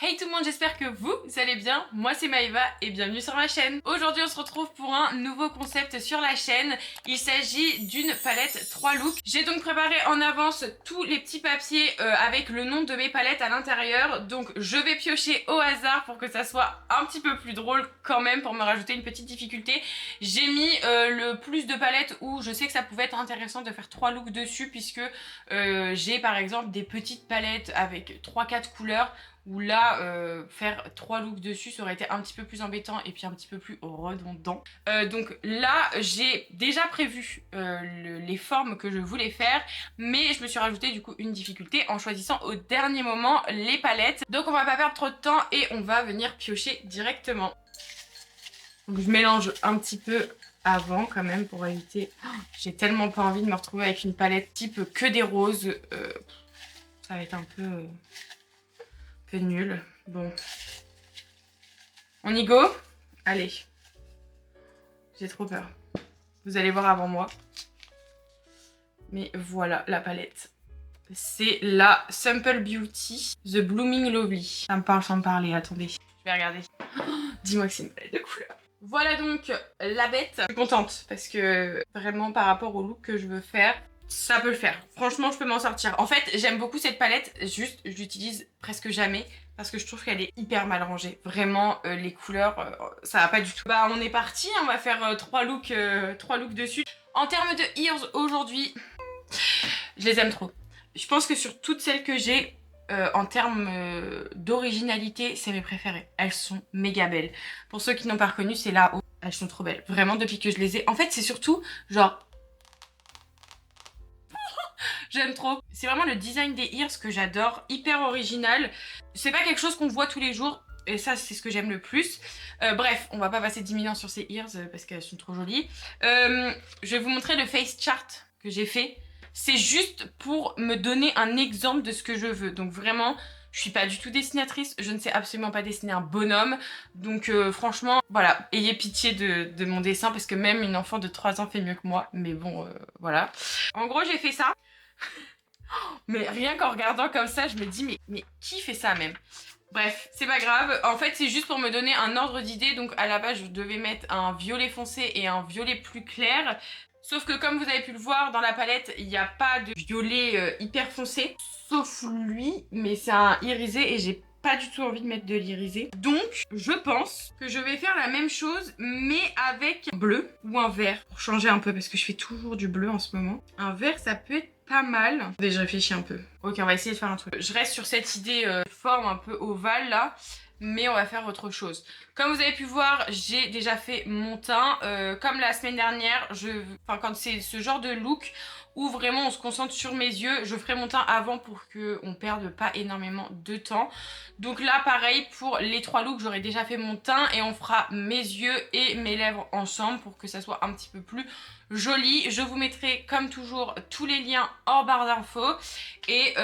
Hey tout le monde, j'espère que vous allez bien. Moi c'est Maëva et bienvenue sur ma chaîne. Aujourd'hui on se retrouve pour un nouveau concept sur la chaîne. Il s'agit d'une palette 3 looks. J'ai donc préparé en avance tous les petits papiers avec le nom de mes palettes à l'intérieur. Donc je vais piocher au hasard pour que ça soit un petit peu plus drôle quand même, pour me rajouter une petite difficulté. J'ai mis le plus de palettes où je sais que ça pouvait être intéressant de faire 3 looks dessus, puisque j'ai par exemple des petites palettes avec 3-4 couleurs où là, faire 3 looks dessus, ça aurait été un petit peu plus embêtant et puis un petit peu plus redondant. Donc là, j'ai déjà prévu les formes que je voulais faire, mais je me suis rajouté du coup une difficulté en choisissant au dernier moment les palettes. Donc on va pas perdre trop de temps et on va venir piocher directement. Donc je mélange un petit peu avant quand même pour éviter... Oh, j'ai tellement pas envie de me retrouver avec une palette type que des roses. Ça va être un peu nul. Bon. On y go? Allez. J'ai trop peur. Vous allez voir avant moi. Mais voilà la palette. C'est la Simple Beauty The Blooming Lovely. Ça me parle sans me parler, attendez. Je vais regarder. Oh, dis-moi que c'est une palette de couleurs. Voilà donc la bête. Je suis contente parce que vraiment par rapport au look que je veux faire, ça peut le faire. Franchement, je peux m'en sortir. En fait, j'aime beaucoup cette palette, juste je l'utilise presque jamais parce que je trouve qu'elle est hyper mal rangée. Vraiment, les couleurs, ça va pas du tout. Bah, on est parti, on va faire 3 looks dessus. En termes de ears, aujourd'hui, je les aime trop. Je pense que sur toutes celles que j'ai, en termes d'originalité, c'est mes préférées. Elles sont méga belles. Pour ceux qui n'ont pas reconnu, c'est là-haut. Elles sont trop belles. Vraiment, depuis que je les ai... En fait, c'est surtout, genre... J'aime trop. C'est vraiment le design des ears que j'adore, hyper original. C'est pas quelque chose qu'on voit tous les jours, et ça c'est ce que j'aime le plus. Bref, on va pas passer 10 000 ans sur ces ears parce qu'elles sont trop jolies. Je vais vous montrer le face chart que j'ai fait. C'est juste pour me donner un exemple de ce que je veux. Donc vraiment, je suis pas du tout dessinatrice, je ne sais absolument pas dessiner un bonhomme. Donc franchement, voilà, ayez pitié de mon dessin parce que même une enfant de 3 ans fait mieux que moi. Mais bon, voilà. En gros, j'ai fait ça. Mais rien qu'en regardant comme ça, je me dis mais qui fait ça même? Bref, c'est pas grave. En fait, c'est juste pour me donner un ordre d'idée. Donc à la base, je devais mettre un violet foncé et un violet plus clair. Sauf que comme vous avez pu le voir dans la palette, il n'y a pas de violet hyper foncé. Sauf lui, mais c'est un irisé et j'ai pas du tout envie de mettre de l'irisé. Donc, je pense que je vais faire la même chose, mais avec un bleu ou un vert. Pour changer un peu, parce que je fais toujours du bleu en ce moment. Un vert, ça peut être pas mal. Attendez, je réfléchis un peu. Ok, on va essayer de faire un truc. Je reste sur cette idée forme un peu ovale là, mais on va faire autre chose. Comme vous avez pu voir, j'ai déjà fait mon teint. Comme la semaine dernière, quand c'est ce genre de look où vraiment on se concentre sur mes yeux, je ferai mon teint avant pour qu'on perde pas énormément de temps. Donc là, pareil, pour les 3 looks, j'aurai déjà fait mon teint et on fera mes yeux et mes lèvres ensemble pour que ça soit un petit peu plus joli. Je vous mettrai comme toujours tous les liens en barre d'infos et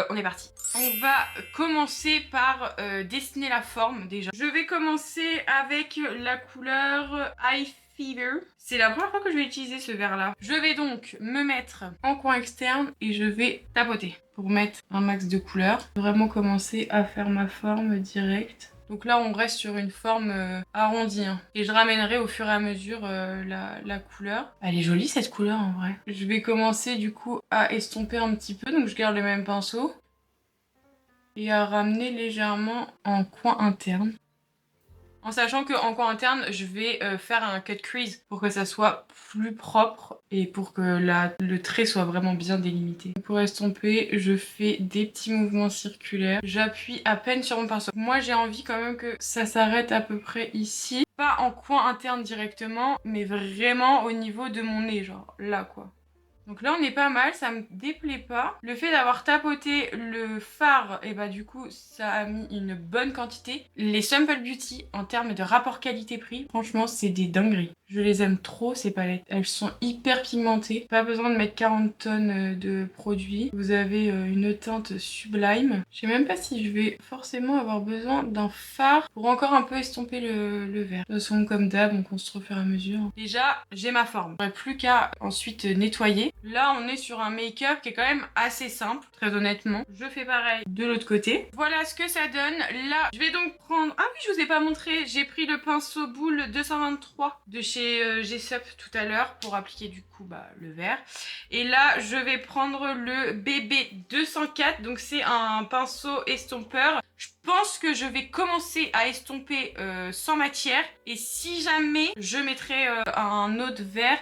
on est parti. On va commencer par dessiner la forme déjà. Je vais commencer avec la couleur Eye Fever. C'est la première fois que je vais utiliser ce vert là. Je vais donc me mettre en coin externe et je vais tapoter pour mettre un max de couleurs. Vraiment commencer à faire ma forme directe. Donc là on reste sur une forme arrondie hein. Et je ramènerai au fur et à mesure la couleur. Elle est jolie cette couleur en vrai. Je vais commencer du coup à estomper un petit peu, donc je garde le même pinceau. Et à ramener légèrement en coin interne. En sachant qu'en coin interne, je vais faire un cut crease pour que ça soit plus propre et pour que le trait soit vraiment bien délimité. Pour estomper, je fais des petits mouvements circulaires. J'appuie à peine sur mon pinceau. Moi, j'ai envie quand même que ça s'arrête à peu près ici. Pas en coin interne directement, mais vraiment au niveau de mon nez, genre là quoi. Donc là on est pas mal, ça me déplaît pas. Le fait d'avoir tapoté le fard, et bah du coup ça a mis une bonne quantité. Les Simple Beauty en termes de rapport qualité-prix, franchement c'est des dingueries. Je les aime trop ces palettes. Elles sont hyper pigmentées. Pas besoin de mettre 40 tonnes de produits. Vous avez une teinte sublime. Je sais même pas si je vais forcément avoir besoin d'un fard pour encore un peu estomper le vert. De toute façon, comme d'hab, on construit au fur et à mesure. Déjà, j'ai ma forme. Il n'y plus qu'à ensuite nettoyer. Là, on est sur un make-up qui est quand même assez simple, très honnêtement. Je fais pareil de l'autre côté. Voilà ce que ça donne. Là, je vais donc prendre... Ah oui, je vous ai pas montré. J'ai pris le pinceau boule 223 de chez G-Sup tout à l'heure pour appliquer du coup le vert. Et là, je vais prendre le BB 204. Donc c'est un pinceau estompeur. Je pense que je vais commencer à estomper sans matière. Et si jamais, je mettrai un autre vert.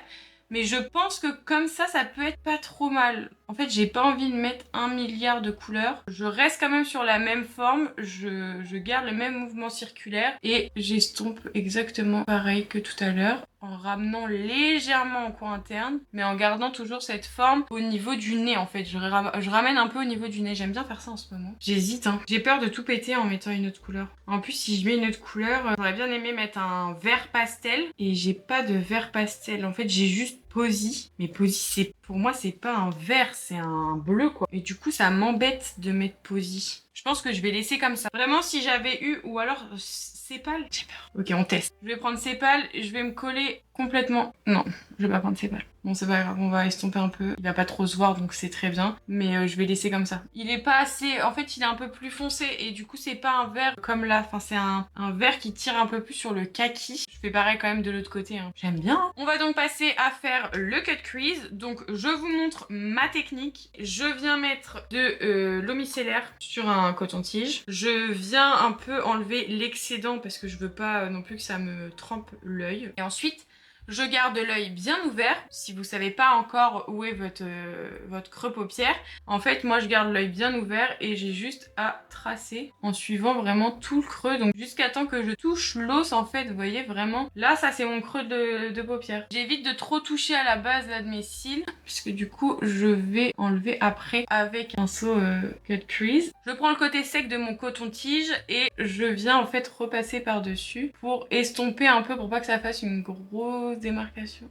Mais je pense que comme ça peut être pas trop mal. En fait, j'ai pas envie de mettre 1 milliard de couleurs. Je reste quand même sur la même forme. Je garde le même mouvement circulaire. Et j'estompe exactement pareil que tout à l'heure. En ramenant légèrement en coin interne. Mais en gardant toujours cette forme au niveau du nez en fait. Je ramène un peu au niveau du nez. J'aime bien faire ça en ce moment. J'hésite hein. J'ai peur de tout péter en mettant une autre couleur. En plus, si je mets une autre couleur, j'aurais bien aimé mettre un vert pastel. Et j'ai pas de vert pastel. En fait, j'ai juste Posy. Mais Posy, pour moi, c'est pas un vert, c'est un bleu, quoi. Et du coup, ça m'embête de mettre Posy. Je pense que je vais laisser comme ça. Vraiment, si j'avais eu... Ou alors, Sépales. J'ai peur. Ok, on teste. Je vais prendre Sépales et je vais me coller complètement... Non, je vais pas prendre Sépales. Bon, c'est pas grave, on va estomper un peu. Il va pas trop se voir, donc c'est très bien. Mais je vais laisser comme ça. Il est pas assez... En fait, il est un peu plus foncé. Et du coup, c'est pas un vert comme là. Enfin, c'est un vert qui tire un peu plus sur le kaki. Je fais pareil quand même de l'autre côté. Hein. J'aime bien. Hein. On va donc passer à faire le cut crease. Donc, je vous montre ma technique. Je viens mettre de l'eau micellaire sur un coton-tige. Je viens un peu enlever l'excédent parce que je veux pas non plus que ça me trempe l'œil. Et ensuite... je garde l'œil bien ouvert. Si vous savez pas encore où est votre creux paupière, en fait moi je garde l'œil bien ouvert et j'ai juste à tracer en suivant vraiment tout le creux. Donc jusqu'à temps que je touche l'os en fait, vous voyez vraiment. Là ça c'est mon creux de paupière. J'évite de trop toucher à la base là de mes cils puisque du coup je vais enlever après avec un pinceau cut crease. Je prends le côté sec de mon coton-tige et je viens en fait repasser par dessus pour estomper un peu pour pas que ça fasse une grosse démarcation.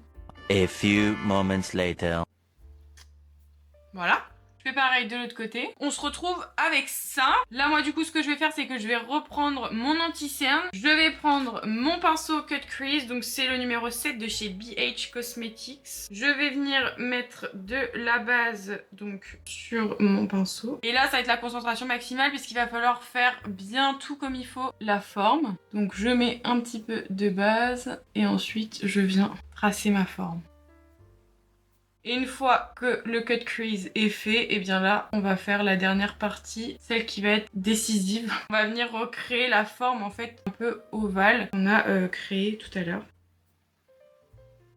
A few moments later. Voilà. Je fais pareil de l'autre côté. On se retrouve avec ça. Là, moi, du coup, ce que je vais faire, c'est que je vais reprendre mon anti-cerne. Je vais prendre mon pinceau Cut Crease. Donc, c'est le numéro 7 de chez BH Cosmetics. Je vais venir mettre de la base, donc, sur mon pinceau. Et là, ça va être la concentration maximale puisqu'il va falloir faire bien tout comme il faut la forme. Donc, je mets un petit peu de base et ensuite, je viens tracer ma forme. Et une fois que le cut crease est fait, et bien là, on va faire la dernière partie, celle qui va être décisive. On va venir recréer la forme en fait un peu ovale qu'on a créée tout à l'heure.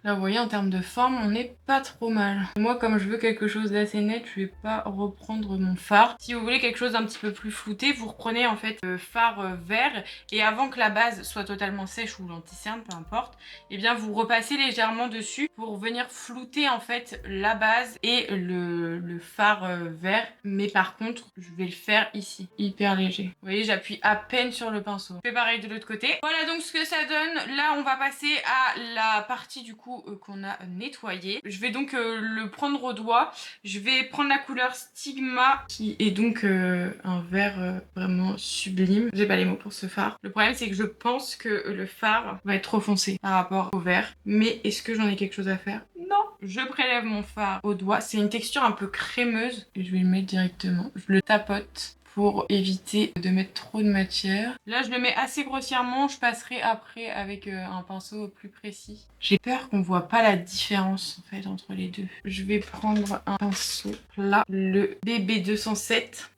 Là, vous voyez, en termes de forme, on n'est pas trop mal. Moi, comme je veux quelque chose d'assez net, je vais pas reprendre mon fard. Si vous voulez quelque chose d'un petit peu plus flouté, vous reprenez en fait le fard vert et avant que la base soit totalement sèche ou l'anti-cerne, peu importe, et bien vous repassez légèrement dessus pour venir flouter en fait la base et le fard vert. Mais par contre, je vais le faire ici, hyper léger. Vous voyez, j'appuie à peine sur le pinceau. Je fais pareil de l'autre côté. Voilà donc ce que ça donne. Là, on va passer à la partie du coup qu'on a nettoyé. Je vais donc le prendre au doigt. Je vais prendre la couleur Stigma qui est donc un vert vraiment sublime. J'ai pas les mots pour ce fard. Le problème c'est que je pense que le fard va être trop foncé par rapport au vert. Mais est-ce que j'en ai quelque chose à faire? Non. Je prélève mon fard au doigt. C'est une texture un peu crémeuse. Et je vais le mettre directement. Je le tapote pour éviter de mettre trop de matière. Là, je le mets assez grossièrement. Je passerai après avec un pinceau plus précis. J'ai peur qu'on voit pas la différence en fait entre les deux. Je vais prendre un pinceau plat, le BB 207.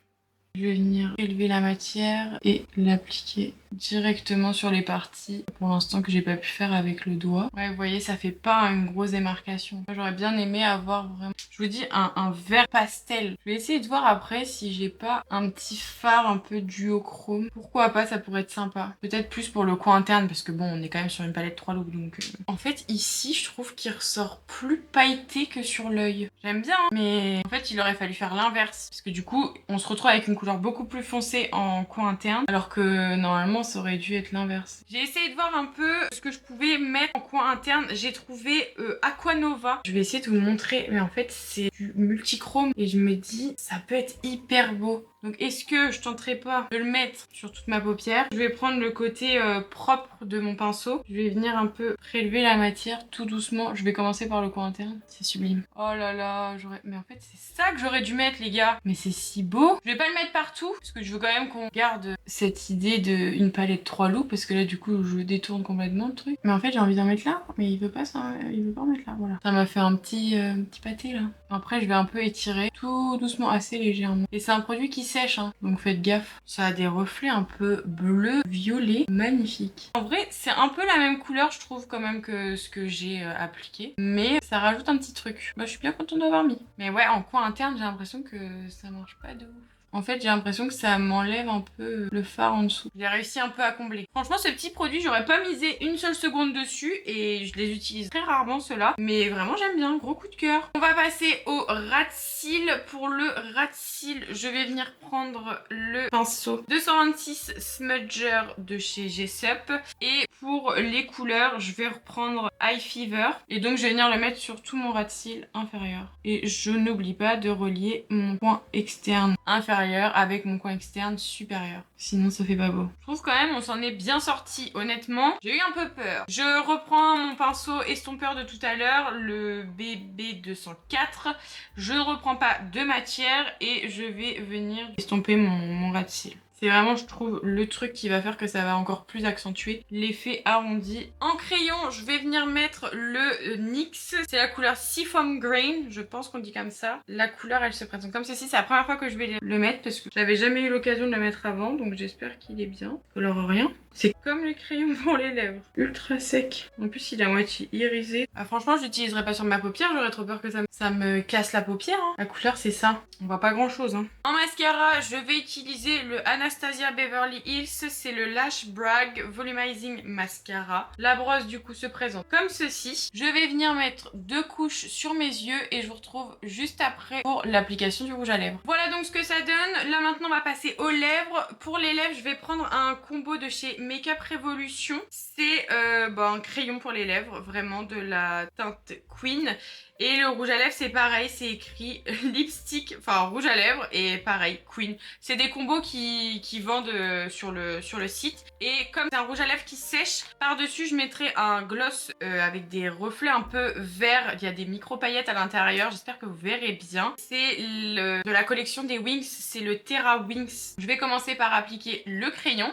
Je vais venir élever la matière et l'appliquer directement sur les parties pour l'instant que j'ai pas pu faire avec le doigt. Ouais, vous voyez, ça fait pas une grosse démarcation. J'aurais bien aimé avoir vraiment, je vous dis, un vert pastel. Je vais essayer de voir après si j'ai pas un petit fard un peu duochrome. Pourquoi pas, ça pourrait être sympa. Peut-être plus pour le coin interne parce que bon, on est quand même sur une palette 3 looks donc... En fait, ici, je trouve qu'il ressort plus pailleté que sur l'œil. J'aime bien, hein, mais en fait, il aurait fallu faire l'inverse parce que du coup, on se retrouve avec une couleur beaucoup plus foncée en coin interne alors que normalement Vraiment, ça aurait dû être l'inverse. J'ai essayé de voir un peu ce que je pouvais mettre en coin interne. J'ai trouvé Aquanova. Je vais essayer de vous montrer, mais en fait, c'est du multichrome. Et je me dis, ça peut être hyper beau. Donc est-ce que je tenterai pas de le mettre sur toute ma paupière? Je vais prendre le côté propre de mon pinceau. Je vais venir un peu prélever la matière tout doucement. Je vais commencer par le coin interne. C'est sublime. Oh là là, mais en fait c'est ça que j'aurais dû mettre les gars. Mais c'est si beau. Je vais pas le mettre partout parce que je veux quand même qu'on garde cette idée d'une palette 3 looks parce que là du coup je détourne complètement le truc. Mais en fait j'ai envie d'en mettre là. Mais il veut pas ça, il veut pas en mettre là. Voilà. Ça m'a fait un petit pâté là. Après je vais un peu étirer tout doucement, assez légèrement. Et c'est un produit qui sèche, hein, donc faites gaffe. Ça a des reflets un peu bleu, violet, magnifique. En vrai, c'est un peu la même couleur, je trouve, quand même, que ce que j'ai appliqué. Mais ça rajoute un petit truc. Bah, je suis bien contente d'avoir mis. Mais ouais, en coin interne, j'ai l'impression que ça marche pas de ouf. En fait, j'ai l'impression que ça m'enlève un peu le fard en dessous. J'ai réussi un peu à combler. Franchement, ce petit produit, j'aurais pas misé une seule seconde dessus et je les utilise très rarement, ceux-là. Mais vraiment, j'aime bien. Gros coup de cœur. On va passer au ras de cils. Pour le ras de cils, je vais venir prendre le pinceau 226 Smudger de chez Jessup. Et pour les couleurs, je vais reprendre High Fever. Et donc, je vais venir le mettre sur tout mon ras de cils inférieur. Et je n'oublie pas de relier mon coin externe inférieur avec mon coin externe supérieur. Sinon ça fait pas beau. Je trouve quand même on s'en est bien sorti honnêtement. J'ai eu un peu peur. Je reprends mon pinceau estompeur de tout à l'heure, le BB204. Je ne reprends pas de matière et je vais venir estomper mon ras de cils. C'est vraiment, je trouve, le truc qui va faire que ça va encore plus accentuer l'effet arrondi. En crayon, je vais venir mettre le NYX. C'est la couleur Seafoam Grain, je pense qu'on dit comme ça. La couleur, elle se présente comme ceci. C'est la première fois que je vais le mettre parce que j'avais jamais eu l'occasion de le mettre avant. Donc j'espère qu'il est bien. Alors rien. C'est comme les crayons pour les lèvres. Ultra sec. En plus, il est à moitié irisé. Ah, franchement, je l'utiliserai pas sur ma paupière. J'aurais trop peur que ça me casse la paupière. Hein. La couleur, c'est ça. On voit pas grand chose. Hein. En mascara, je vais utiliser le Anastasia Beverly Hills. C'est le Lash Brag Volumizing Mascara. La brosse, du coup, se présente comme ceci. Je vais venir mettre 2 couches sur mes yeux et je vous retrouve juste après pour l'application du rouge à lèvres. Voilà donc ce que ça donne. Là, maintenant, on va passer aux lèvres. Pour les lèvres, je vais prendre un combo de chez Makeup Revolution. C'est un crayon pour les lèvres, vraiment de la teinte Queen. Et le rouge à lèvres, c'est pareil, c'est écrit lipstick, enfin rouge à lèvres et pareil, Queen. C'est des combos qui vendent sur le site. Et comme c'est un rouge à lèvres qui sèche, par-dessus, je mettrai un gloss avec des reflets un peu verts. Il y a des micro-paillettes à l'intérieur, j'espère que vous verrez bien. C'est de la collection des Wings, c'est le Terra Wings. Je vais commencer par appliquer le crayon.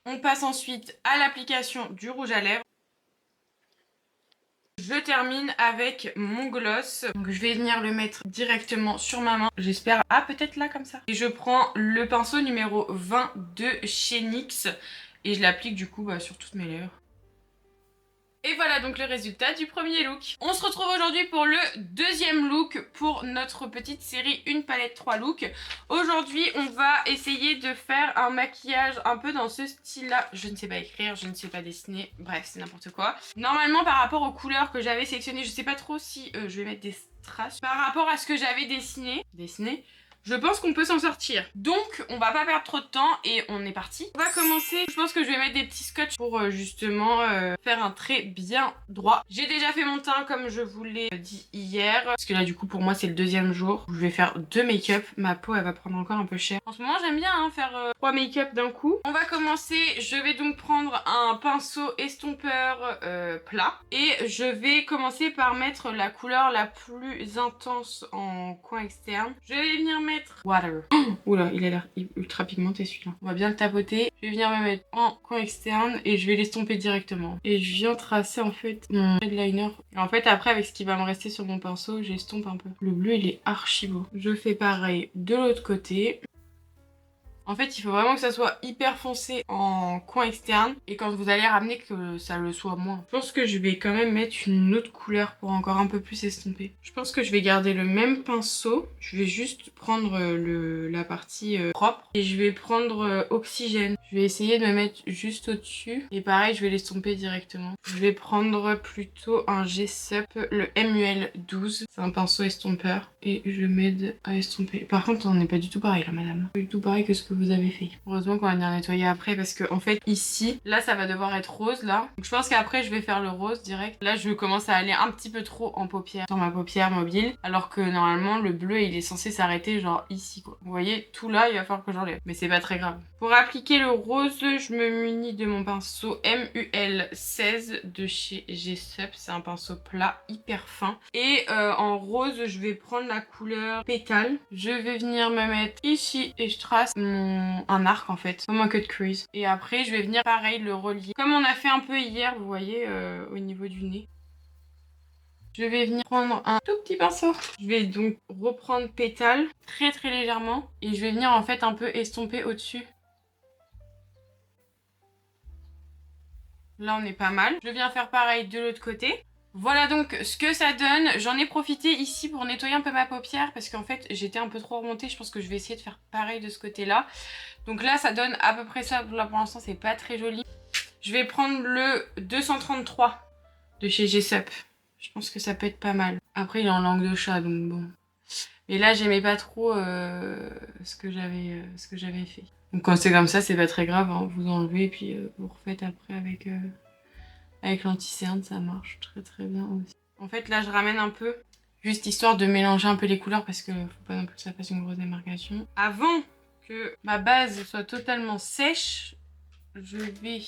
On passe ensuite à l'application du rouge à lèvres. Je termine avec mon gloss. Donc je vais venir le mettre directement sur ma main. J'espère, peut-être là comme ça. Et je prends le pinceau numéro 20 de chez NYX. Et je l'applique du coup sur toutes mes lèvres. Et voilà donc le résultat du premier look. On se retrouve aujourd'hui pour le deuxième look pour notre petite série Une palette 3 looks. Aujourd'hui on va essayer de faire un maquillage un peu dans ce style là. Je ne sais pas écrire, je ne sais pas dessiner, bref c'est n'importe quoi. Normalement par rapport aux couleurs que j'avais sélectionnées, je sais pas trop si je vais mettre des strass. Par rapport à ce que j'avais dessiné, je pense qu'on peut s'en sortir. Donc, on va pas perdre trop de temps et on est parti. On va commencer. Je pense que je vais mettre des petits scotch pour justement faire un trait bien droit. J'ai déjà fait mon teint comme je vous l'ai dit hier. Parce que là, du coup, pour moi, c'est le deuxième jour. Je vais faire 2 make-up. Ma peau, elle va prendre encore un peu cher. En ce moment, j'aime bien faire 3 make-up d'un coup. On va commencer. Je vais donc prendre un pinceau estompeur plat. Et je vais commencer par mettre la couleur la plus intense en coin externe. Je vais venir mettre Water. Oula, il a l'air ultra pigmenté celui-là. On va bien le tapoter. Je vais venir me mettre en coin externe et je vais l'estomper directement. Et je viens tracer en fait mon eyeliner. Et en fait après avec ce qui va me rester sur mon pinceau, j'estompe un peu. Le bleu il est archi beau. Je fais pareil de l'autre côté. En fait, il faut vraiment que ça soit hyper foncé en coin externe. Et quand vous allez ramener, que ça le soit moins. Je pense que je vais quand même mettre une autre couleur pour encore un peu plus estomper. Je pense que je vais garder le même pinceau. Je vais juste prendre la partie propre. Et je vais prendre Oxygène. Je vais essayer de me mettre juste au-dessus. Et pareil, je vais l'estomper directement. Je vais prendre plutôt un Jessup, le MUL 12. C'est un pinceau estompeur. Et je m'aide à estomper. Par contre, on n'est pas du tout pareil là, madame. Pas du tout pareil que ce que vous avez fait. Heureusement qu'on va venir nettoyer après parce que en fait ici, là ça va devoir être rose là. Donc je pense qu'après je vais faire le rose direct. Là je commence à aller un petit peu trop en paupière, sur ma paupière mobile. Alors que normalement le bleu il est censé s'arrêter genre ici quoi. Vous voyez, tout là il va falloir que j'enlève. Mais c'est pas très grave. Pour appliquer le rose, je me munis de mon pinceau MUL 16 de chez G-Sup. C'est un pinceau plat hyper fin. Et en rose, je vais prendre la couleur pétale. Je vais venir me mettre ici et je trace un arc en fait, comme un cut crease. Et après, je vais venir pareil le relier. Comme on a fait un peu hier, vous voyez, au niveau du nez. Je vais venir prendre un tout petit pinceau. Je vais donc reprendre pétale très très légèrement. Et je vais venir en fait un peu estomper au-dessus. Là, on est pas mal. Je viens faire pareil de l'autre côté. Voilà donc ce que ça donne. J'en ai profité ici pour nettoyer un peu ma paupière parce qu'en fait, j'étais un peu trop remontée. Je pense que je vais essayer de faire pareil de ce côté-là. Donc là, ça donne à peu près ça. Là, pour l'instant, c'est pas très joli. Je vais prendre le 233 de chez G-Sup. Je pense que ça peut être pas mal. Après, il est en langue de chat, donc bon. Mais là, j'aimais pas trop ce que j'avais fait. Donc quand c'est comme ça, c'est pas très grave, hein. Vous enlevez et puis vous refaites après avec l'anti-cerne, ça marche très très bien aussi. En fait, là, je ramène un peu, juste histoire de mélanger un peu les couleurs parce que faut pas non plus que ça fasse une grosse démarcation. Avant que ma base soit totalement sèche, je vais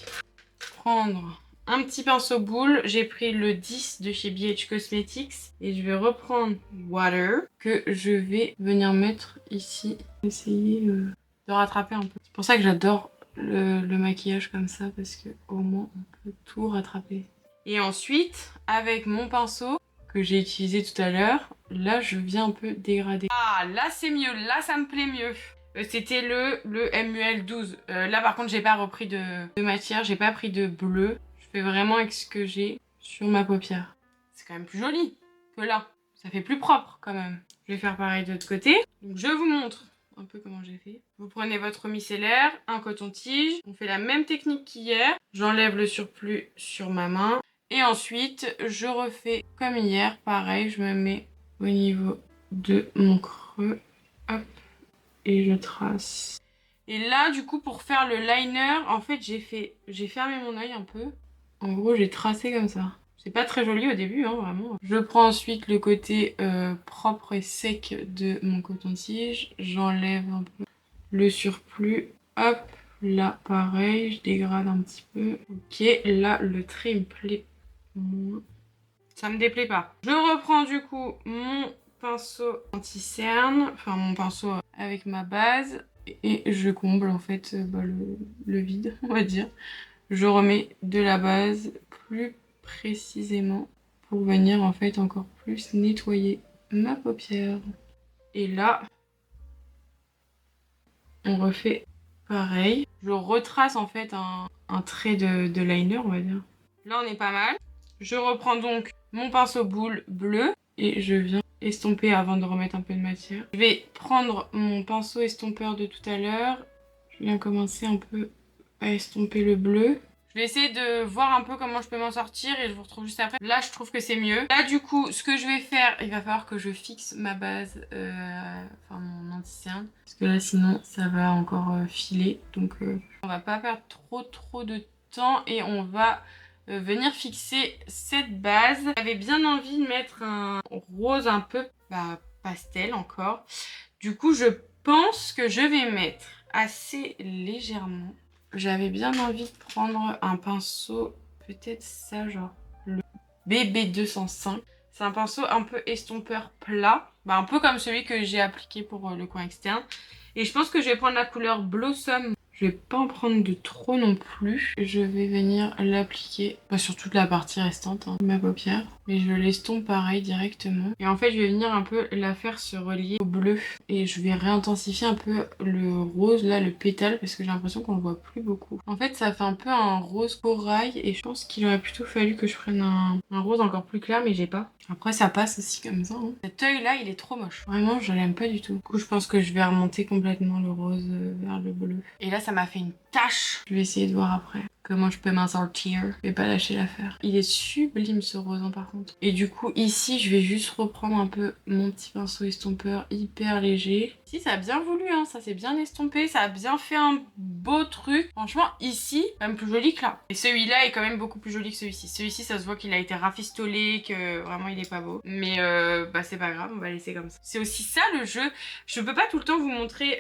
prendre un petit pinceau boule. J'ai pris le 10 de chez BH Cosmetics et je vais reprendre Water que je vais venir mettre ici. Essayer de rattraper un peu. C'est pour ça que j'adore le maquillage comme ça parce que au moins on peut tout rattraper. Et ensuite, avec mon pinceau que j'ai utilisé tout à l'heure, là je viens un peu dégrader. Ah, là c'est mieux, là ça me plaît mieux. C'était le MUL 12. Là par contre j'ai pas repris de matière, j'ai pas pris de bleu. Je fais vraiment avec ce que j'ai sur ma paupière. C'est quand même plus joli que là. Ça fait plus propre quand même. Je vais faire pareil de l'autre côté. Donc je vous montre un peu comment j'ai fait. Vous prenez votre micellaire, un coton-tige. On fait la même technique qu'hier. J'enlève le surplus sur ma main. Et ensuite, je refais comme hier. Pareil, je me mets au niveau de mon creux. Hop. Et je trace. Et là, du coup, pour faire le liner, en fait, j'ai fermé mon œil un peu. En gros, j'ai tracé comme ça. C'est pas très joli au début, hein, vraiment. Je prends ensuite le côté propre et sec de mon coton-tige. J'enlève un peu le surplus. Hop, là, pareil, je dégrade un petit peu. Ok, là, le trait me plaît moins. Ça me déplaît pas. Je reprends du coup mon pinceau anti-cerne, enfin mon pinceau avec ma base. Et je comble en fait le vide, on va dire. Je remets de la base plus précisément pour venir en fait encore plus nettoyer ma paupière. Et là, on refait pareil. Je retrace en fait un trait de liner, on va dire. Là, on est pas mal. Je reprends donc mon pinceau boule bleu et je viens estomper avant de remettre un peu de matière. Je vais prendre mon pinceau estompeur de tout à l'heure. Je viens commencer un peu à estomper le bleu. Je vais essayer de voir un peu comment je peux m'en sortir et je vous retrouve juste après. Là, je trouve que c'est mieux. Là, du coup, ce que je vais faire, il va falloir que je fixe ma base, enfin mon anti-cerne. Parce que là, sinon, ça va encore filer. Donc, on va pas perdre trop de temps et on va venir fixer cette base. J'avais bien envie de mettre un rose un peu pastel encore. Du coup, je pense que je vais mettre assez légèrement. J'avais bien envie de prendre un pinceau, peut-être ça, genre le BB205. C'est un pinceau un peu estompeur plat, un peu comme celui que j'ai appliqué pour le coin externe. Et je pense que je vais prendre la couleur Blossom. Je vais pas en prendre de trop non plus. Je vais venir l'appliquer sur toute la partie restante de ma paupière. Mais je l'estompe pareil directement. Et en fait, je vais venir un peu la faire se relier au bleu. Et je vais réintensifier un peu le rose, là, le pétale, parce que j'ai l'impression qu'on le voit plus beaucoup. En fait, ça fait un peu un rose corail. Et je pense qu'il aurait plutôt fallu que je prenne un rose encore plus clair, mais j'ai pas. Après, ça passe aussi comme ça. Hein. Cet œil-là, il est trop moche. Vraiment, je l'aime pas du tout. Du coup, je pense que je vais remonter complètement le rose vers le bleu. Et là, ça m'a fait une tache. Je vais essayer de voir après comment je peux m'en sortir. Je vais pas lâcher l'affaire. Il est sublime ce rose hein, par contre. Et du coup ici je vais juste reprendre un peu mon petit pinceau estompeur hyper léger. Si ça a bien voulu hein, ça s'est bien estompé, ça a bien fait un beau truc. Franchement ici, même plus joli que là. Et celui-là est quand même beaucoup plus joli que celui-ci. Celui-ci ça se voit qu'il a été rafistolé, que vraiment il est pas beau. Mais bah c'est pas grave, on va laisser comme ça. C'est aussi ça le jeu. Je peux pas tout le temps vous montrer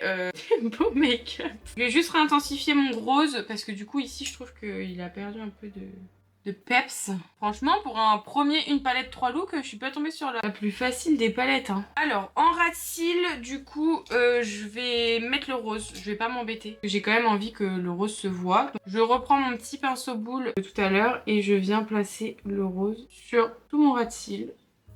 des beaux make-up. Je vais juste réintensifier mon rose parce que du coup ici je trouve qu'il a perdu un peu de peps. Franchement pour un premier une palette 3 looks je suis pas tombée sur la plus facile des palettes hein. Alors en ras de cils du coup je vais mettre le rose, je vais pas m'embêter. J'ai quand même envie que le rose se voit. Donc, je reprends mon petit pinceau boule de tout à l'heure et je viens placer le rose sur tout mon ras de cils.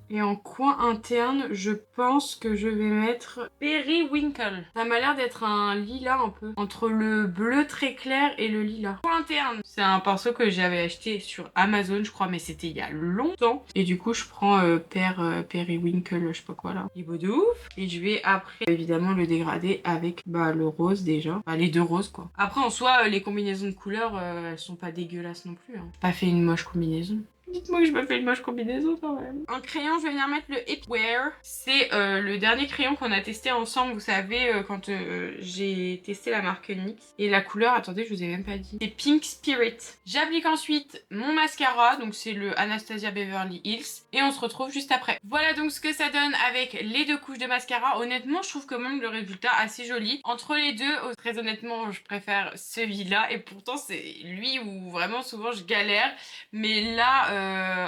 Et en coin interne, je pense que je vais mettre Periwinkle. Ça m'a l'air d'être un lilas un peu. Entre le bleu très clair et le lilas. Coin interne, c'est un pinceau que j'avais acheté sur Amazon, je crois, mais c'était il y a longtemps. Et du coup, je prends Periwinkle, je sais pas quoi là. Il est beau de ouf. Et je vais après, évidemment, le dégrader avec le rose déjà. Bah, les deux roses quoi. Après, en soi, les combinaisons de couleurs, elles sont pas dégueulasses non plus. Hein. J'ai pas fait une moche combinaison. Dites-moi que je me fais une moche combinaison quand même. En crayon, je vais venir mettre le Hipwear. C'est le dernier crayon qu'on a testé ensemble, vous savez, quand j'ai testé la marque NYX. Et la couleur, attendez, je vous ai même pas dit. C'est Pink Spirit. J'applique ensuite mon mascara, donc c'est le Anastasia Beverly Hills. Et on se retrouve juste après. Voilà donc ce que ça donne avec les deux couches de mascara. Honnêtement, je trouve quand même le résultat assez joli. Entre les deux, très honnêtement, je préfère celui-là. Et pourtant, c'est lui où vraiment souvent je galère. Mais là,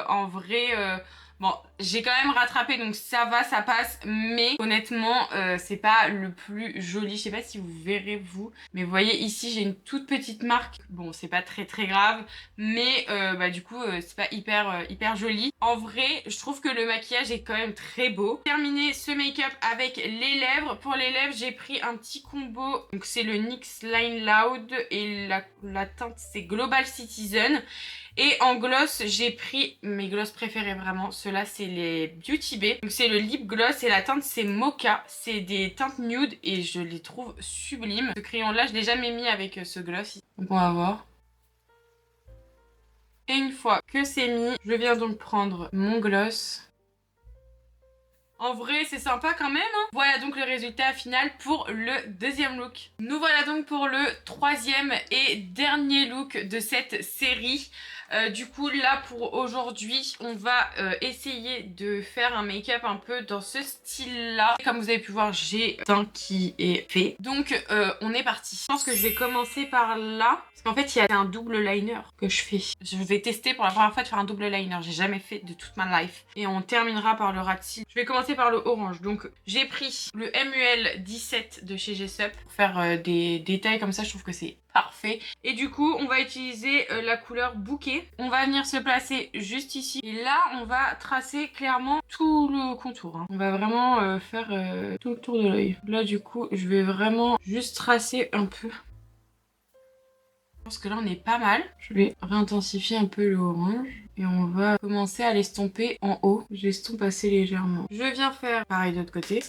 en vrai, bon, j'ai quand même rattrapé donc ça va, ça passe, mais honnêtement, c'est pas le plus joli. Je sais pas si vous verrez vous, mais vous voyez ici j'ai une toute petite marque. Bon, c'est pas très grave, mais du coup, c'est pas hyper joli. En vrai, je trouve que le maquillage est quand même très beau. Terminé ce make-up avec les lèvres. Pour les lèvres, j'ai pris un petit combo. Donc c'est le NYX Line Loud et la teinte c'est Global Citizen. Et en gloss, j'ai pris mes gloss préférés vraiment. Ceux-là, c'est les Beauty Bay. Donc c'est le lip gloss et la teinte c'est Mocha. C'est des teintes nude et je les trouve sublimes. Ce crayon-là, je l'ai jamais mis avec ce gloss. Donc on va voir. Et une fois que c'est mis, je viens donc prendre mon gloss. En vrai, c'est sympa quand même. Hein. Voilà donc le résultat final pour le deuxième look. Nous voilà donc pour le troisième et dernier look de cette série. Du coup là pour aujourd'hui on va essayer de faire un make-up un peu dans ce style là. Comme vous avez pu voir j'ai un teint qui est fait. Donc on est parti. Je pense que je vais commencer par là. Parce qu'en fait il y a un double liner que je fais. Je vais tester pour la première fois de faire un double liner. J'ai jamais fait de toute ma life. Et on terminera par le ras de cils. Je vais commencer par le orange. Donc j'ai pris le MUL 17 de chez Jessup pour faire des détails comme ça. Je trouve que c'est parfait. Et du coup, on va utiliser la couleur bouquet. On va venir se placer juste ici. Et là, on va tracer clairement tout le contour. Hein. On va vraiment faire tout le tour de l'œil. Là, du coup, je vais vraiment juste tracer un peu. Je pense que là, on est pas mal. Je vais réintensifier un peu le orange. Et on va commencer à l'estomper en haut. J'estompe assez légèrement. Je viens faire pareil de l'autre côté.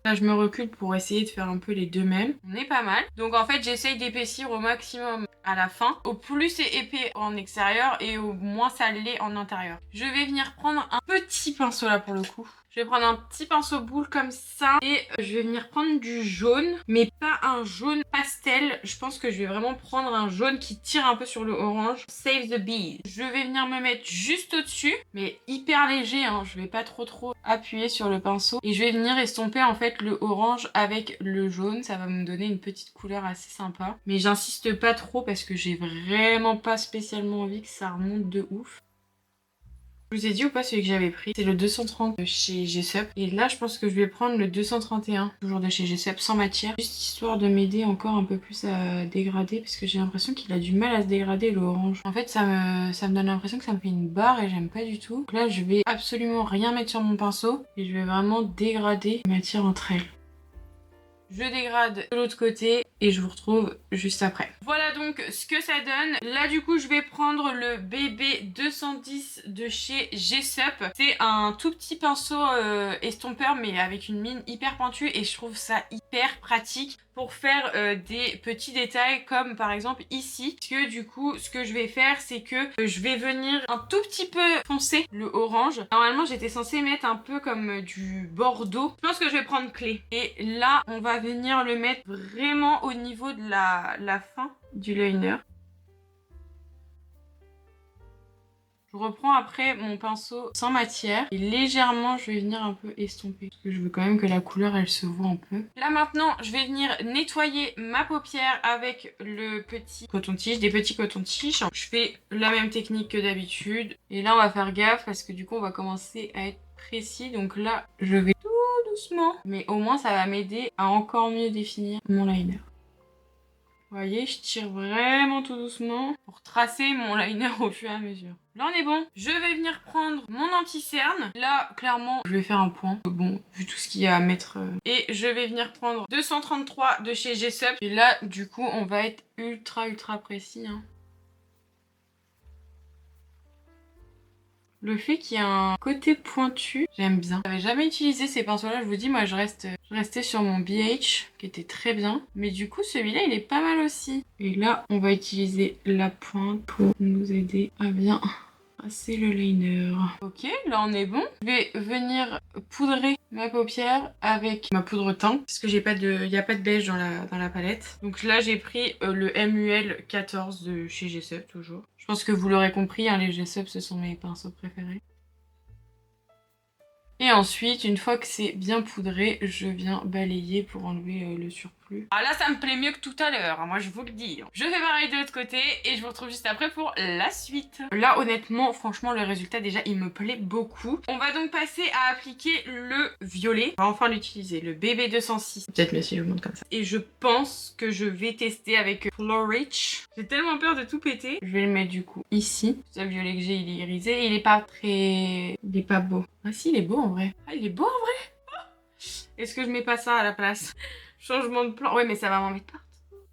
Là, je me recule pour essayer de faire un peu les deux mêmes. On est pas mal. Donc en fait, j'essaye d'épaissir au maximum à la fin. Au plus c'est épais en extérieur et au moins ça l'est en intérieur. Je vais venir prendre un petit pinceau là pour le coup. Je vais prendre un petit pinceau boule comme ça et je vais venir prendre du jaune, mais pas un jaune pastel. Je pense que je vais vraiment prendre un jaune qui tire un peu sur le orange. Save the bees. Je vais venir me mettre juste au-dessus, mais hyper léger, hein. Je vais pas trop appuyer sur le pinceau. Et je vais venir estomper en fait le orange avec le jaune. Ça va me donner une petite couleur assez sympa. Mais j'insiste pas trop parce que j'ai vraiment pas spécialement envie que ça remonte de ouf. Je vous ai dit ou pas celui que j'avais pris? C'est le 230 de chez Jessup. Et là, je pense que je vais prendre le 231, toujours de chez Jessup, sans matière. Juste histoire de m'aider encore un peu plus à dégrader, parce que j'ai l'impression qu'il a du mal à se dégrader, le orange. En fait, ça me donne l'impression que ça me fait une barre et j'aime pas du tout. Donc là, je vais absolument rien mettre sur mon pinceau. Et je vais vraiment dégrader les matières entre elles. Je dégrade de l'autre côté et je vous retrouve juste après. Voilà donc ce que ça donne. Là du coup je vais prendre le BB 210 de chez Jessup. C'est un tout petit pinceau estompeur mais avec une mine hyper pointue et je trouve ça hyper hyper pratique pour faire des petits détails comme par exemple ici. Parce que du coup, ce que je vais faire, c'est que je vais venir un tout petit peu foncer le orange. Normalement, j'étais censée mettre un peu comme du bordeaux. Je pense que je vais prendre clé. Et là, on va venir le mettre vraiment au niveau de la fin du liner. Je reprends après mon pinceau sans matière et légèrement je vais venir un peu estomper parce que je veux quand même que la couleur elle se voit un peu. Là maintenant je vais venir nettoyer ma paupière avec le petit coton-tige, des petits cotons-tiges. Je fais la même technique que d'habitude et là on va faire gaffe parce que du coup on va commencer à être précis. Donc là je vais tout doucement mais au moins ça va m'aider à encore mieux définir mon liner. Vous voyez, je tire vraiment tout doucement pour tracer mon liner au fur et à mesure. Là, on est bon. Je vais venir prendre mon anti-cerne. Là, clairement, je vais faire un point. Bon, vu tout ce qu'il y a à mettre. Et je vais venir prendre 233 de chez Jessup. Et là, du coup, on va être ultra précis. Hein. Le fait qu'il y ait un côté pointu, j'aime bien. J'avais jamais utilisé ces pinceaux-là, je vous dis, moi je restais sur mon BH, qui était très bien. Mais du coup, celui-là, il est pas mal aussi. Et là, on va utiliser la pointe pour nous aider à bien tracer le liner. Ok, là on est bon. Je vais venir poudrer ma paupière avec ma poudre teinte, parce que il n'y a pas de beige dans la palette. Donc là, j'ai pris le MUL 14 de chez Jessup, toujours. Je pense que vous l'aurez compris, hein, les Jessup, ce sont mes pinceaux préférés. Et ensuite, une fois que c'est bien poudré, je viens balayer pour enlever le surplus. Ah là, ça me plaît mieux que tout à l'heure, hein, moi je vous le dis. Je fais pareil de l'autre côté et je vous retrouve juste après pour la suite. Là, honnêtement, franchement, le résultat déjà, il me plaît beaucoup. On va donc passer à appliquer le violet. On va enfin l'utiliser, le BB206. Peut-être mieux si je vous montre comme ça. Et je pense que je vais tester avec Florich. J'ai tellement peur de tout péter. Je vais le mettre du coup ici. Ce violet que j'ai, il est irisé. Il est pas très... Il est pas beau. Ah si, il est beau en vrai. Ah, il est beau en vrai. Est-ce que je mets pas ça à la place? Changement de plan. Ouais, mais ça va m'en mettre partout.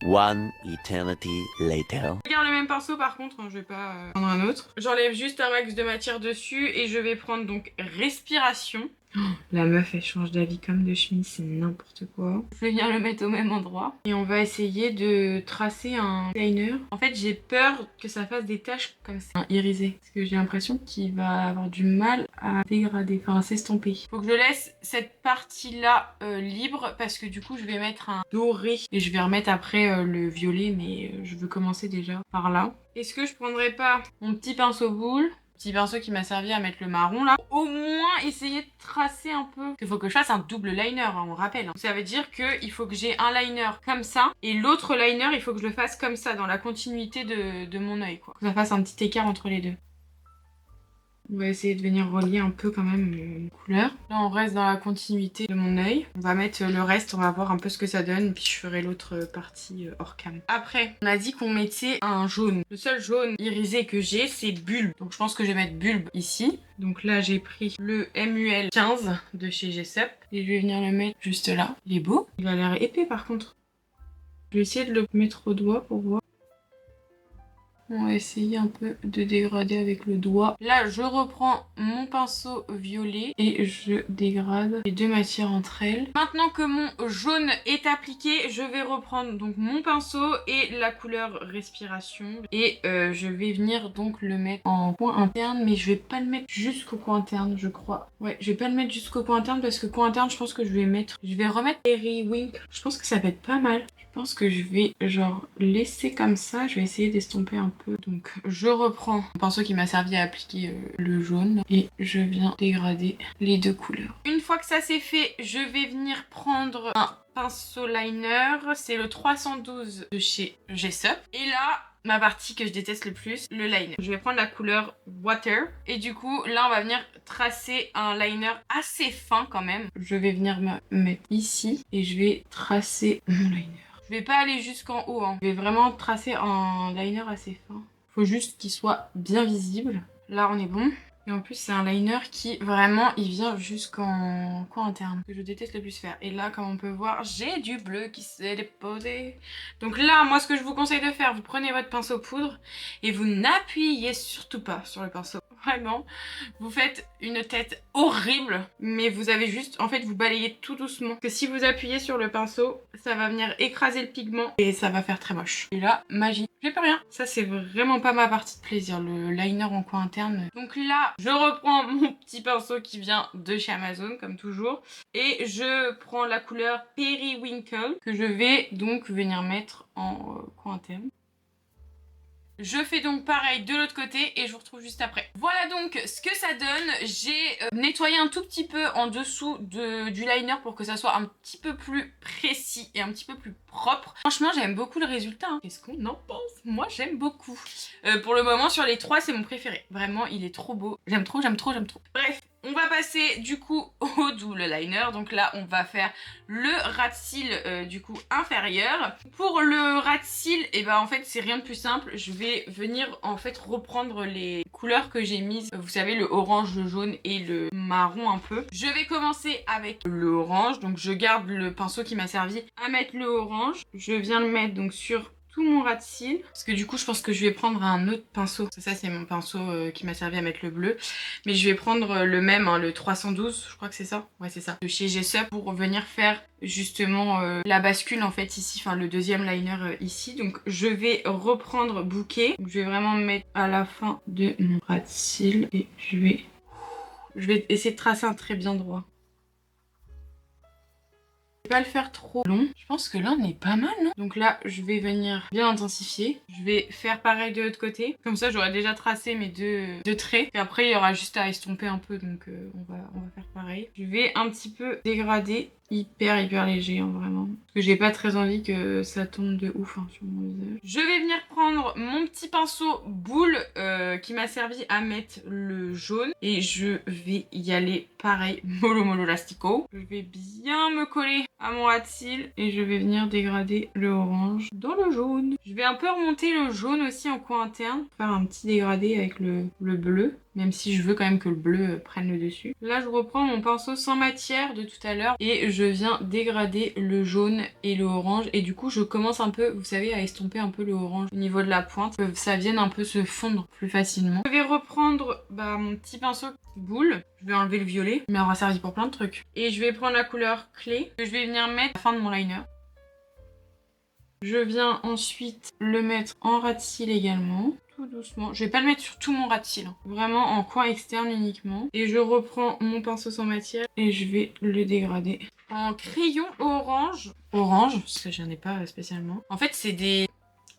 One eternity later. Je garde le même pinceau par contre, hein, je vais pas prendre un autre. J'enlève juste un max de matière dessus et je vais prendre donc respiration. Oh, la meuf elle change d'avis comme de chemise, c'est n'importe quoi. Je vais venir le mettre au même endroit. Et on va essayer de tracer un liner. En fait j'ai peur que ça fasse des taches comme ça, irisées. Parce que j'ai l'impression qu'il va avoir du mal à dégrader, enfin à s'estomper. Faut que je laisse cette partie là libre parce que du coup je vais mettre un doré. Et je vais remettre après le violet mais je veux commencer déjà par là. Est-ce que je prendrais pas mon petit pinceau boule? Petit pinceau qui m'a servi à mettre le marron là. Au moins essayer de tracer un peu. Il faut que je fasse un double liner, hein, on rappelle. Hein. Ça veut dire qu'il faut que j'ai un liner comme ça. Et l'autre liner, il faut que je le fasse comme ça, dans la continuité de mon œil. Quoi. Que ça fasse un petit écart entre les deux. On va essayer de venir relier un peu quand même les couleurs. Là on reste dans la continuité de mon œil. On va mettre le reste, on va voir un peu ce que ça donne. Puis je ferai l'autre partie hors cam. Après, on a dit qu'on mettait un jaune. Le seul jaune irisé que j'ai, c'est bulbe. Donc je pense que je vais mettre bulbe ici. Donc là j'ai pris le MUL 15 de chez Jessup. Et je vais venir le mettre juste là. Il est beau. Il a l'air épais par contre. Je vais essayer de le mettre au doigt pour voir. On va essayer un peu de dégrader avec le doigt. Là, je reprends mon pinceau violet et je dégrade les deux matières entre elles. Maintenant que mon jaune est appliqué, je vais reprendre donc mon pinceau et la couleur respiration. Et je vais venir donc le mettre en coin interne, mais je vais pas le mettre jusqu'au coin interne, je crois. Ouais, je vais pas le mettre jusqu'au coin interne parce que coin interne, je pense que je vais remettre Periwinkle. Je pense que ça va être pas mal. Je pense que je vais genre laisser comme ça. Je vais essayer d'estomper un peu. Donc je reprends le pinceau qui m'a servi à appliquer le jaune. Et je viens dégrader les deux couleurs. Une fois que ça c'est fait, je vais venir prendre un pinceau liner. C'est le 312 de chez Jessup. Et là... ma partie que je déteste le plus, le liner. Je vais prendre la couleur Water. Et du coup, là, on va venir tracer un liner assez fin quand même. Je vais venir me mettre ici et je vais tracer mon liner. Je vais pas aller jusqu'en haut. Hein. Je vais vraiment tracer un liner assez fin. Faut juste qu'il soit bien visible. Là, on est bon. Et en plus, c'est un liner qui, vraiment, il vient jusqu'en coin interne. Que je déteste le plus faire. Et là, comme on peut voir, j'ai du bleu qui s'est déposé. Donc là, moi, ce que je vous conseille de faire, vous prenez votre pinceau poudre et vous n'appuyez surtout pas sur le pinceau. Vraiment, vous faites une tête horrible, mais vous avez juste, en fait, vous balayez tout doucement. Parce que si vous appuyez sur le pinceau, ça va venir écraser le pigment et ça va faire très moche. Et là, magie, j'ai plus rien. Ça, c'est vraiment pas ma partie de plaisir, le liner en coin interne. Donc là, je reprends mon petit pinceau qui vient de chez Amazon, comme toujours. Et je prends la couleur Periwinkle, que je vais donc venir mettre en coin interne. Je fais donc pareil de l'autre côté et je vous retrouve juste après. Voilà donc ce que ça donne. J'ai nettoyé un tout petit peu en dessous du liner pour que ça soit un petit peu plus précis et un petit peu plus propre. Franchement, j'aime beaucoup le résultat. Hein. Qu'est-ce qu'on en pense? Moi, j'aime beaucoup. Pour le moment, sur les trois, c'est mon préféré. Vraiment, il est trop beau. J'aime trop, j'aime trop, j'aime trop. Bref. On va passer du coup au double liner. Donc là, on va faire le ras de cils du coup inférieur. Pour le ras de cils, et ben en fait, c'est rien de plus simple. Je vais venir en fait reprendre les couleurs que j'ai mises. Vous savez, le orange, le jaune et le marron un peu. Je vais commencer avec le orange. Donc je garde le pinceau qui m'a servi à mettre le orange. Je viens le mettre donc sur tout mon ras de cils parce que du coup je pense que je vais prendre un autre pinceau. Ça c'est mon pinceau qui m'a servi à mettre le bleu, mais je vais prendre le même, hein, le 312, je crois que c'est ça. Ouais, c'est ça, de chez Gessup, pour venir faire justement la bascule en fait ici, enfin le deuxième liner ici. Donc je vais reprendre bouquet. Donc, je vais vraiment me mettre à la fin de mon ras de cils et je vais essayer de tracer un trait bien droit. Pas le faire trop long. Je pense que là on est pas mal, non? Donc là je vais venir bien intensifier. Je vais faire pareil de l'autre côté. Comme ça j'aurai déjà tracé mes deux traits. Et après il y aura juste à estomper un peu, donc on va faire pareil. Je vais un petit peu dégrader. Hyper léger, hein, vraiment. Parce que j'ai pas très envie que ça tombe de ouf hein, sur mon visage. Je vais venir prendre mon petit pinceau boule qui m'a servi à mettre le jaune. Et je vais y aller pareil, mollo lastico. Je vais bien me coller à mon ras de cils. Et je vais venir dégrader le orange dans le jaune. Je vais un peu remonter le jaune aussi en coin interne. Faire un petit dégradé avec le bleu. Même si je veux quand même que le bleu prenne le dessus. Là, je reprends mon pinceau sans matière de tout à l'heure et je viens dégrader le jaune et le orange. Et du coup, je commence un peu, vous savez, à estomper un peu le orange au niveau de la pointe, que ça vienne un peu se fondre plus facilement. Je vais reprendre mon petit pinceau boule. Je vais enlever le violet, mais il aura servi pour plein de trucs. Et je vais prendre la couleur clé que je vais venir mettre à la fin de mon liner. Je viens ensuite le mettre en ras de cils également. Doucement. Je vais pas le mettre sur tout mon ras de cils, hein. Vraiment en coin externe uniquement. Et je reprends mon pinceau sans matière et je vais le dégrader. En crayon orange. Orange, parce que j'en ai pas spécialement. En fait, c'est des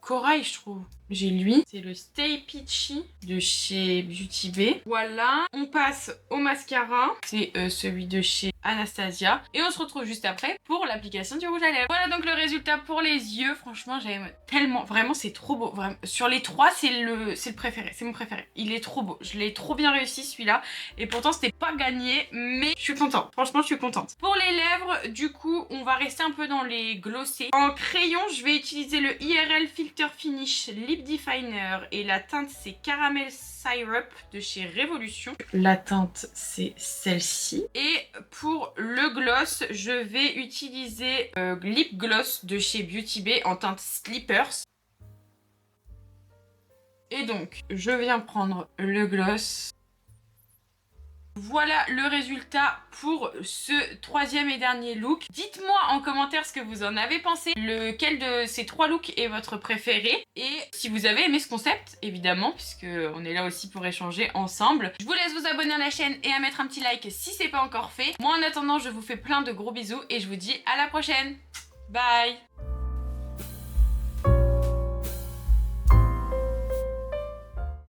corail, je trouve. J'ai lui, c'est le Stay Peachy de chez Beauty Bay. Voilà, on passe au mascara. C'est celui de chez Anastasia. Et on se retrouve juste après pour l'application du rouge à lèvres. Voilà donc le résultat pour les yeux. Franchement, j'aime tellement. Vraiment, c'est trop beau. Vraiment. Sur les trois, c'est le préféré. C'est mon préféré. Il est trop beau. Je l'ai trop bien réussi celui-là. Et pourtant, c'était pas gagné. Mais je suis contente. Franchement, je suis contente. Pour les lèvres, du coup, on va rester un peu dans les glossés. En crayon, je vais utiliser le IRL Filter Finish Lip Definer. Et la teinte, c'est Caramel Syrup de chez Révolution. La teinte, c'est celle-ci. Et pour le gloss, je vais utiliser Lip Gloss de chez Beauty Bay en teinte Slippers. Et donc, je viens prendre le gloss. Voilà le résultat pour ce troisième et dernier look. Dites-moi en commentaire ce que vous en avez pensé. Lequel de ces trois looks est votre préféré? Et si vous avez aimé ce concept, évidemment, puisque on est là aussi pour échanger ensemble. Je vous laisse vous abonner à la chaîne et à mettre un petit like si c'est pas encore fait. Moi en attendant, je vous fais plein de gros bisous et je vous dis à la prochaine. Bye!